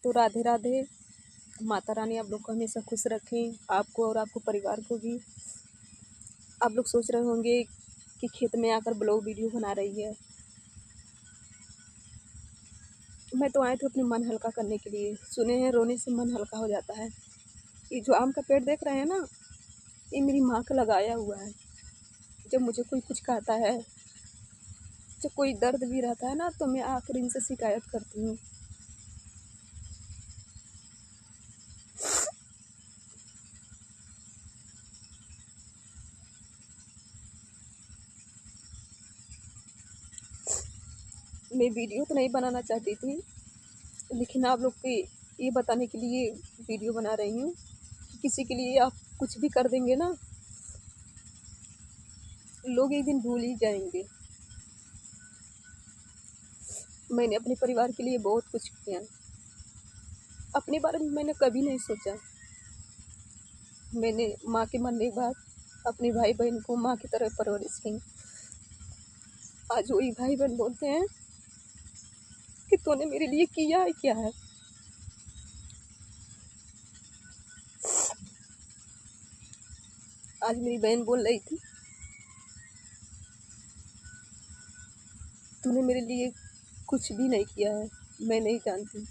तो राधे राधे। माता रानी आप लोग को हमेशा खुश रखें, आपको और आपको परिवार को भी। आप लोग सोच रहे होंगे कि खेत में आकर ब्लॉग वीडियो बना रही है। मैं तो आए थे अपने मन हल्का करने के लिए। सुने हैं रोने से मन हल्का हो जाता है। ये जो आम का पेड़ देख रहे हैं ना, ये मेरी माँ का लगाया हुआ है। जब मुझे कोई कुछ कहता है, जब कोई दर्द भी रहता है ना, तो मैं आकर इनसे शिकायत करती हूँ। मैं वीडियो तो नहीं बनाना चाहती थी, लेकिन आप लोग के ये बताने के लिए वीडियो बना रही हूँ कि किसी के लिए आप कुछ भी कर देंगे ना, लोग एक दिन भूल ही जाएंगे। मैंने अपने परिवार के लिए बहुत कुछ किया। अपने बारे में मैंने कभी नहीं सोचा। मैंने माँ के मरने के बाद अपने भाई बहन को माँ की तरह परवरिश की। आज वही भाई बहन बोलते हैं कि तूने मेरे लिए किया है क्या है। आज मेरी बहन बोल रही थी, तूने मेरे लिए कुछ भी नहीं किया है। मैं नहीं जानती।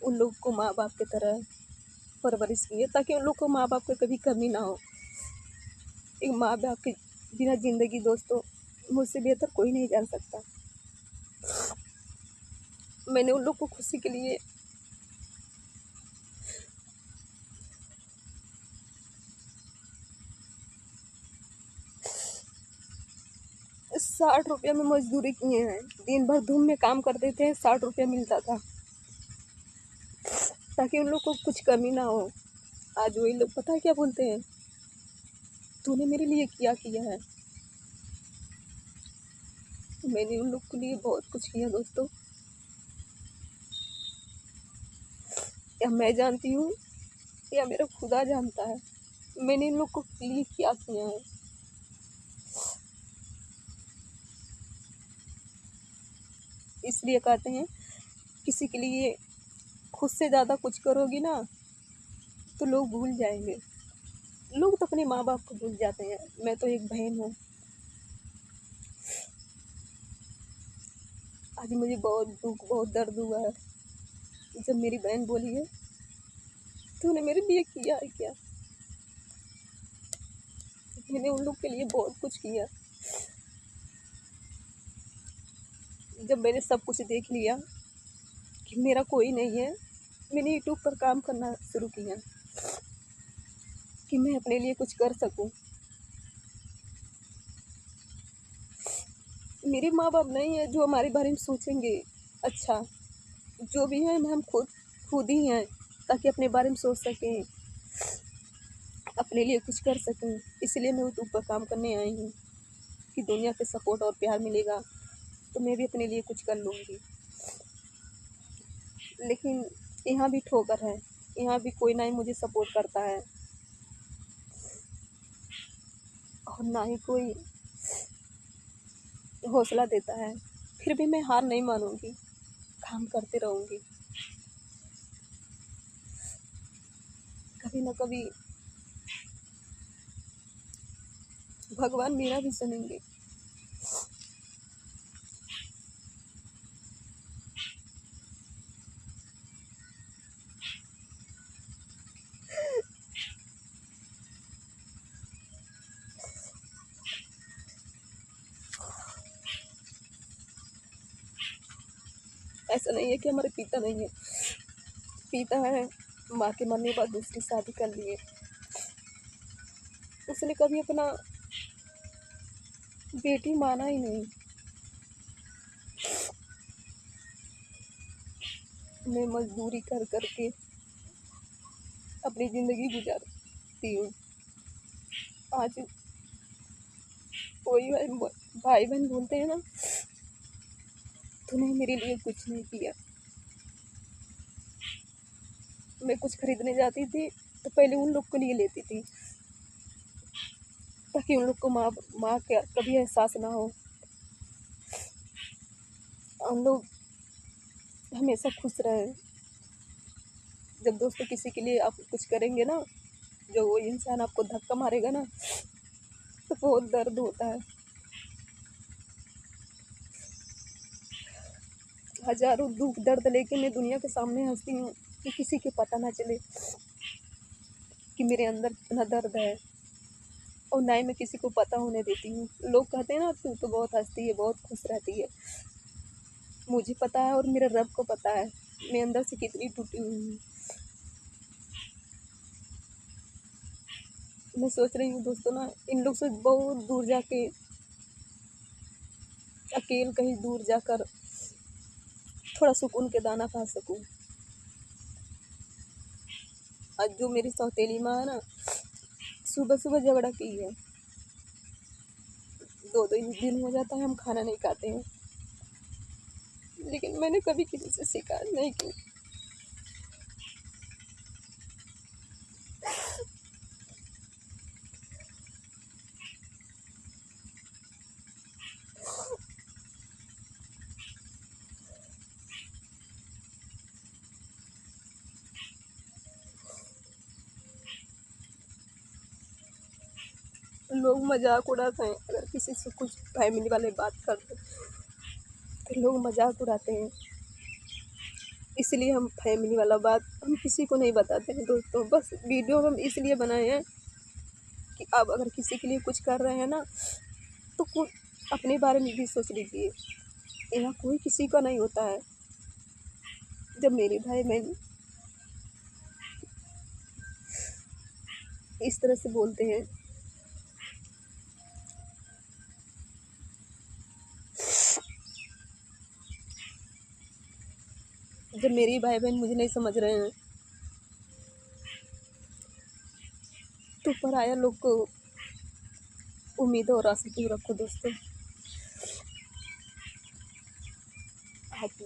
उन लोग को माँ बाप की तरह परवरिश की है, ताकि उन लोग को माँ बाप की कभी कमी ना हो। एक माँ बाप के बिना ज़िंदगी दोस्तों मुझसे बेहतर कोई नहीं जान सकता। मैंने उन लोग को खुशी के लिए 60 रुपया में मजदूरी किए हैं। दिन भर धूप में काम करते थे, 60 रुपया मिलता था, ताकि उन लोग को कुछ कमी ना हो। आज वही लोग पता है क्या बोलते हैं, तूने मेरे लिए क्या किया है। मैंने उन लोग के लिए बहुत कुछ किया दोस्तों। या मैं जानती हूँ या मेरा खुदा जानता है मैंने इन लोग को लिए क्या किया है। इसलिए कहते हैं किसी के लिए खुद से ज़्यादा कुछ करोगी ना, तो लोग भूल जाएंगे। लोग तो अपने माँ बाप को भूल जाते हैं। मैं तो एक बहन हूँ। आज मुझे बहुत दुख, बहुत दर्द हुआ है जब मेरी बहन बोली है, तूने मेरे लिए किया है क्या। मैंने उन लोग के लिए बहुत कुछ किया। जब मैंने सब कुछ देख लिया कि मेरा कोई नहीं है, मैंने यूट्यूब पर काम करना शुरू किया कि मैं अपने लिए कुछ कर सकूं। मेरे माँ बाप नहीं है जो हमारे बारे में सोचेंगे। अच्छा, जो भी है हम खुद खुद ही हैं, ताकि अपने बारे में सोच सकें, अपने लिए कुछ कर सकें। इसलिए मैं यूट्यूब पर काम करने आई हूँ कि दुनिया के सपोर्ट और प्यार मिलेगा तो मैं भी अपने लिए कुछ कर लूँगी। लेकिन यहाँ भी ठोकर है, यहाँ भी कोई ना ही मुझे सपोर्ट करता है और ना ही कोई हौसला देता है। फिर भी मैं हार नहीं मानूंगी, काम करते रहूँगी। कभी ना कभी भगवान मेरा भी सुनेंगे। ऐसा नहीं है कि हमारे पिता नहीं है, पिता है। माँ के मरने के बाद दूसरी शादी कर लिए। उसने कभी अपना बेटी माना ही नहीं। मैं मजदूरी कर करके अपनी ज़िंदगी गुजारती हूँ। आज कोई भाई बहन बोलते हैं ना, तूने मेरे लिए कुछ नहीं किया। मैं कुछ खरीदने जाती थी तो पहले उन लोग के लिए लेती थी, ताकि उन लोग को माँ माँ का कभी एहसास ना हो। हम लोग हमेशा खुश रहें। जब दोस्तों किसी के लिए आप कुछ करेंगे ना, जो वो इंसान आपको धक्का मारेगा ना, तो बहुत दर्द होता है। हजारों दुख दर्द लेके मैं दुनिया के सामने हंसती हूँ कि किसी के पता ना चले कि मेरे अंदर कितना दर्द है, और ना ही मैं किसी को पता होने देती हूँ। लोग कहते हैं ना, तू तो बहुत हंसती है, बहुत खुश रहती है। मुझे पता है और मेरे रब को पता है मैं अंदर से कितनी टूटी हुई हूँ। मैं सोच रही हूँ दोस्तों ना, इन लोग से बहुत दूर जाके, अकेले कहीं दूर जाकर थोड़ा सुकून के दाना खा सकूँ। आज जो मेरी सौतेली माँ है ना, सुबह सुबह झगड़ा की है। 2 दिन हो जाता है हम खाना नहीं खाते हैं, लेकिन मैंने कभी किसी से शिकायत नहीं की। लोग मजाक उड़ाते हैं, अगर किसी से कुछ फैमिली वाले बात करते तो लोग मजाक उड़ाते हैं। इसलिए हम फैमिली वाला बात हम किसी को नहीं बताते हैं दोस्तों। बस वीडियो हम इसलिए बनाए हैं कि आप अगर किसी के लिए कुछ कर रहे हैं ना, तो अपने बारे में भी सोच लीजिए। यहाँ कोई किसी का नहीं होता है। जब मेरे भाई बहन इस तरह से बोलते हैं, जब मेरे भाई बहन मुझे नहीं समझ रहे हैं, तो पराया लोग को उम्मीद और आशा क्यों रखो दोस्तों। आज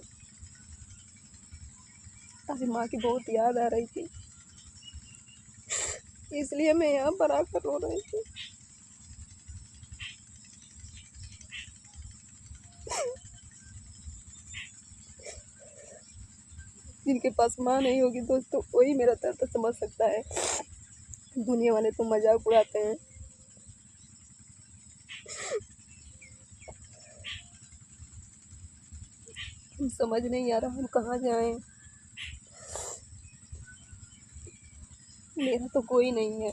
आज माँ की बहुत याद आ रही थी, इसलिए मैं यहाँ पर आकर रो रही थी। जिनके पास माँ नहीं होगी दोस्तों, वही मेरा दर्द समझ सकता है। दुनिया वाले तो मजाक उड़ाते हैं। हम समझ नहीं आ रहा हम कहाँ जाएं। मेरा तो कोई नहीं है।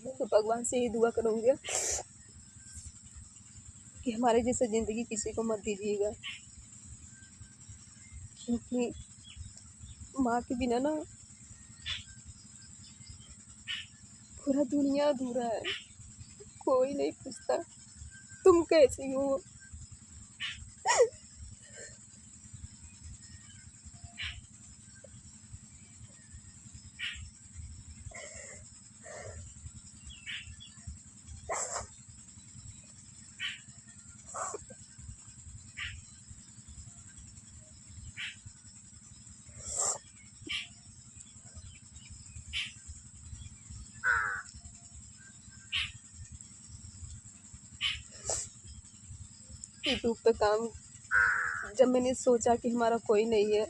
मैं तो भगवान से ही दुआ करूँगी कि हमारे जैसे ज़िंदगी किसी को मत दीजिएगा, क्योंकि माँ के बिना ना पूरा दुनिया अधूरा है। कोई नहीं पूछता तुम कैसी हो। यूट्यूब पे काम, जब मैंने सोचा कि हमारा कोई नहीं है,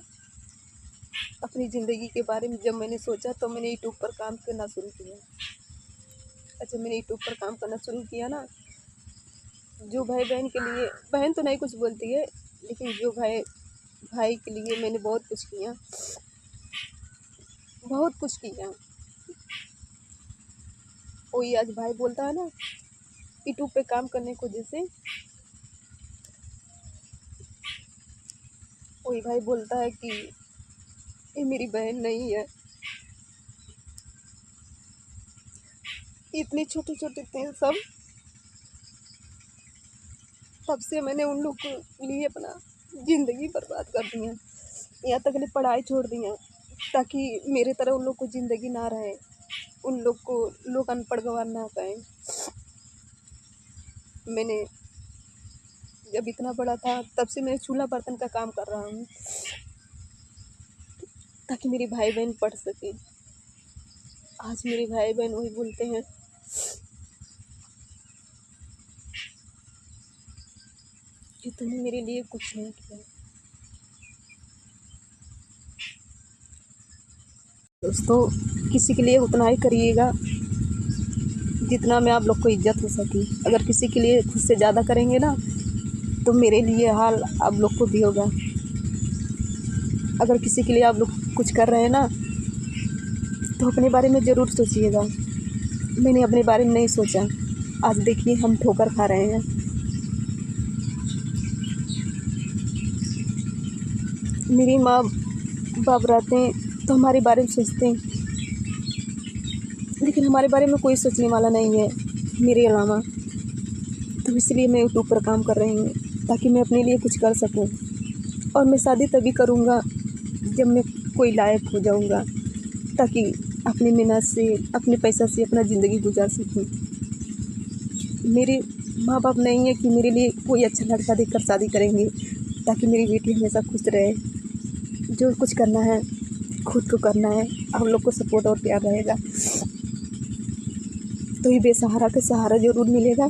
अपनी ज़िंदगी के बारे में जब मैंने सोचा, तो मैंने यूट्यूब पर काम करना शुरू किया। अच्छा, मैंने यूट्यूब पर काम करना शुरू किया ना, जो भाई बहन के लिए, बहन तो नहीं कुछ बोलती है, लेकिन जो भाई भाई के लिए मैंने बहुत कुछ किया, बहुत कुछ किया। वही आज भाई बोलता है ना, यूट्यूब पे काम करने को, जैसे वही भाई बोलता है कि ये मेरी बहन नहीं है। इतने छोटे छोटे थे सब, तब से मैंने उन लोग को लिए अपना ज़िंदगी बर्बाद कर दी है। यहाँ तक मैंने पढ़ाई छोड़ दी है, ताकि मेरे तरह उन लोग को ज़िंदगी ना रहे, उन लोग को लोग अनपढ़ गंवार ना कहें। मैंने जब इतना बड़ा था, तब से मैं चूल्हा बर्तन का काम कर रहा हूँ। ताकि मेरे भाई बहन पढ़ सकें। आज मेरे भाई बहन वही बोलते हैं कि तूने मेरे लिए कुछ नहीं किया। दोस्तों, किसी के लिए उतना ही करिएगा जितना में आप लोग को इज्जत हो सके। अगर किसी के लिए खुद से ज़्यादा करेंगे ना तो मेरे लिए हाल आप लोग को भी होगा। अगर किसी के लिए आप लोग कुछ कर रहे हैं ना तो अपने बारे में ज़रूर सोचिएगा। मैंने अपने बारे में नहीं सोचा, आज देखिए हम ठोकर खा रहे हैं। मेरी माँ बाप रहते हैं तो हमारे बारे में सोचते हैं, लेकिन हमारे बारे में कोई सोचने वाला नहीं है मेरे अलावा। तो इसलिए मैं यूट्यूब पर काम कर रही हूँ ताकि मैं अपने लिए कुछ कर सकूँ। और मैं शादी तभी करूँगा जब मैं कोई लायक हो जाऊँगा, ताकि अपनी मेहनत से अपने पैसा से अपना ज़िंदगी गुजार सकूँ। मेरे माँ बाप नहीं है कि मेरे लिए कोई अच्छा लड़का देखकर शादी करेंगे, ताकि मेरी बेटी हमेशा खुश रहे। जो कुछ करना है खुद को करना है, हम लोग को सपोर्ट और प्यार रहेगा तो ये बेसहारा का सहारा ज़रूर मिलेगा।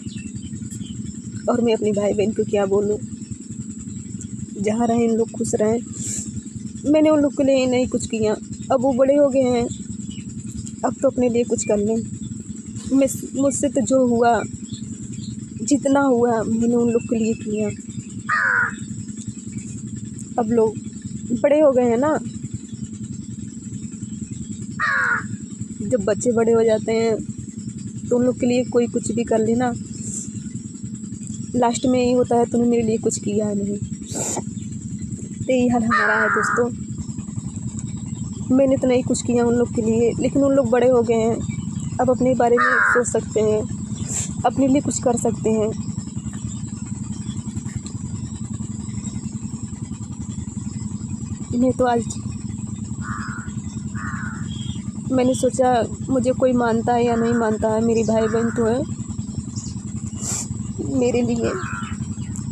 और मैं अपने भाई बहन को क्या बोलूँ, जहाँ रहें इन लोग खुश रहें। मैंने उन लोग के लिए नहीं कुछ किया, अब वो बड़े हो गए हैं, अब तो अपने लिए कुछ कर लें। मुझसे तो जो हुआ जितना हुआ मैंने उन लोग के लिए किया। अब लोग बड़े हो गए हैं ना, जब बच्चे बड़े हो जाते हैं तो उन लोग के लिए कोई कुछ भी कर लेना, लास्ट में यही होता है तूने मेरे लिए कुछ किया है नहीं। तो यही हाल हमारा है दोस्तों। मैंने तो नहीं कुछ किया उन लोग के लिए, लेकिन उन लोग बड़े हो गए हैं, अब अपने बारे में सोच सकते हैं, अपने लिए कुछ कर सकते हैं। मैं तो आज मैंने सोचा मुझे कोई मानता है या नहीं मानता है, मेरी भाई बहन तो है मेरे लिए,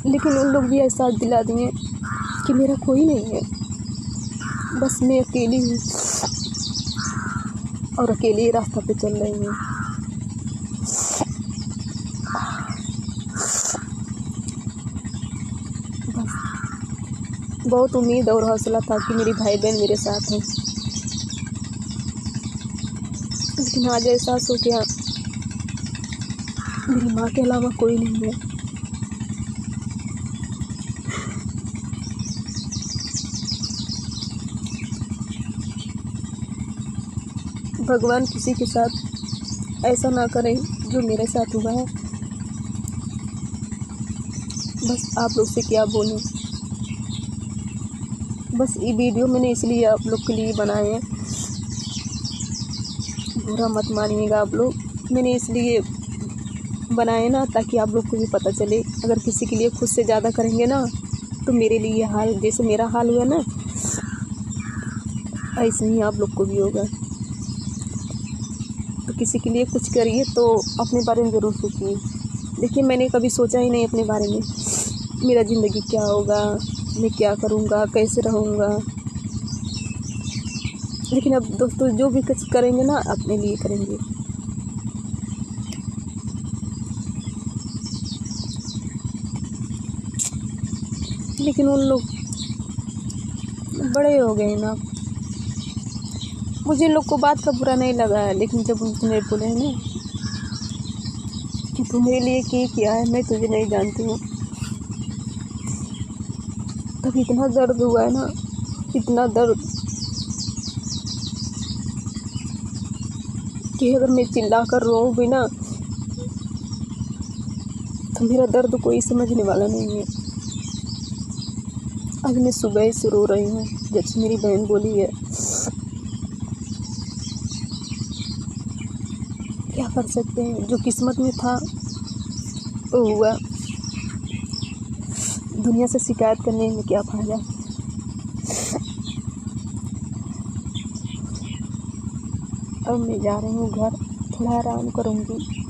लेकिन उन लोग भी एहसास दिला दिए कि मेरा कोई नहीं है, बस मैं अकेली हूँ और अकेले ही रास्ता पे चल रही हूँ। बस बहुत उम्मीद और हौसला था कि मेरी भाई बहन मेरे साथ हैं, लेकिन आज एहसास हो गया मेरी माँ के अलावा कोई नहीं है। भगवान किसी के साथ ऐसा ना करें जो मेरे साथ हुआ है। बस आप लोग से क्या बोलूं, बस ये वीडियो मैंने इसलिए आप लोग के लिए बनाए हैं, बुरा मत मानिएगा आप लोग। मैंने इसलिए बनाए ना ताकि आप लोग को भी पता चले, अगर किसी के लिए खुद से ज़्यादा करेंगे ना तो मेरे लिए हाल जैसे मेरा हाल हुआ ना ऐसे ही आप लोग को भी होगा। तो किसी के लिए कुछ करिए तो अपने बारे में ज़रूर सोचिए। देखिए मैंने कभी सोचा ही नहीं अपने बारे में, मेरा ज़िंदगी क्या होगा, मैं क्या करूँगा, कैसे रहूँगा। लेकिन अब दोस्तों जो भी कुछ करेंगे ना अपने लिए करेंगे। लेकिन उन लोग बड़े हो गए ना, मुझे इन लोग को बात का बुरा नहीं लगा है, लेकिन जब उसने बोले ना कि तू मेरे लिए क्या किया है, मैं तुझे नहीं जानती हूँ, तब इतना दर्द हुआ है ना, इतना दर्द कि अगर मैं चिल्ला कर रो भी ना तो मेरा दर्द कोई समझने वाला नहीं है। आज मैं सुबह से रो रही हूँ जब से मेरी बहन बोली है। क्या कर सकते हैं, जो किस्मत में था वो हुआ। दुनिया से शिकायत करने में क्या फ़ायदा। अब मैं जा रही हूँ घर, थोड़ा आराम करूँगी।